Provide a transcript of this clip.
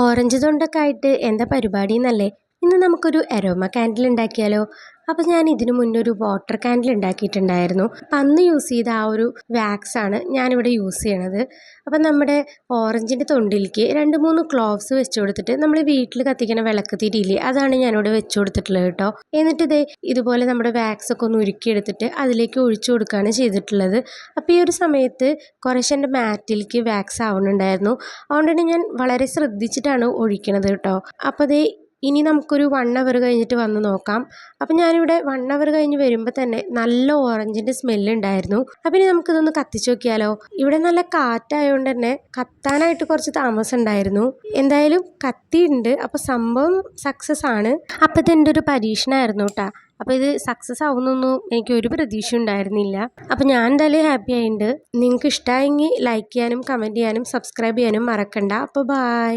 Orange തൊണ്ടൊക്കെ ആയിട്ട് എന്താ പരിപാടി എന്നല്ലേ? ഇന്ന് നമുക്കൊരു അരോമ കാൻഡിൽ ഉണ്ടാക്കിയാലോ? അപ്പോൾ ഞാൻ ഇതിനു മുന്നേ ഒരു വാട്ടർ കാൻഡിൽ ഉണ്ടാക്കിയിട്ടുണ്ടായിരുന്നു. അപ്പം അന്ന് യൂസ് ചെയ്ത ആ ഒരു വാക്സ് ആണ് ഞാനിവിടെ യൂസ് ചെയ്യണത്. അപ്പം നമ്മുടെ ഓറഞ്ചിൻ്റെ തൊണ്ടിലേക്ക് 2-3 ക്ലോവ്സ് വെച്ച് കൊടുത്തിട്ട് നമ്മൾ വീട്ടിൽ കത്തിക്കുന്ന വിളക്ക് തിരിയില്ലേ, അതാണ് ഞാനിവിടെ വെച്ച് കൊടുത്തിട്ടുള്ളത് കേട്ടോ. എന്നിട്ട് ഇതുപോലെ നമ്മുടെ വാക്സ് ഒക്കെ ഒന്ന് ഉരുക്കിയെടുത്തിട്ട് അതിലേക്ക് ഒഴിച്ചു കൊടുക്കുകയാണ് ചെയ്തിട്ടുള്ളത്. അപ്പോൾ ഈ ഒരു സമയത്ത് കുറേശ്ശെ എൻ്റെ മാറ്റിലേക്ക് വാക്സ് ആവുന്നുണ്ടായിരുന്നു. അതുകൊണ്ട് തന്നെ ഞാൻ വളരെ ശ്രദ്ധിച്ചിട്ടാണ് ഒഴിക്കണത് കേട്ടോ. അപ്പോൾ ഇനി നമുക്കൊരു 1 അവർ കഴിഞ്ഞിട്ട് വന്ന് നോക്കാം. അപ്പം ഞാനിവിടെ 1 അവർ കഴിഞ്ഞ് വരുമ്പോൾ തന്നെ നല്ല ഓറഞ്ചിൻ്റെ സ്മെല്ലുണ്ടായിരുന്നു. അപ്പം ഇനി നമുക്കിതൊന്ന് കത്തിച്ച് നോക്കിയാലോ? ഇവിടെ നല്ല കാറ്റായതുകൊണ്ട് തന്നെ കത്താനായിട്ട് കുറച്ച് താമസം ഉണ്ടായിരുന്നു. എന്തായാലും കത്തിയുണ്ട്. അപ്പോൾ സംഭവം സക്സസ് ആണ്. അപ്പം ഇതെൻ്റെ ഒരു പരീക്ഷണമായിരുന്നു കേട്ടോ. അപ്പോൾ ഇത് സക്സസ് ആവുന്നൊന്നും എനിക്ക് ഒരു പ്രതീക്ഷ ഉണ്ടായിരുന്നില്ല. അപ്പോൾ ഞാൻ എന്തായാലും ഹാപ്പി ആയിട്ടുണ്ട്. നിങ്ങൾക്ക് ഇഷ്ടമായെങ്കിൽ ലൈക്ക് ചെയ്യാനും കമൻറ്റ് ചെയ്യാനും സബ്സ്ക്രൈബ് ചെയ്യാനും മറക്കണ്ട. അപ്പോൾ ബൈ.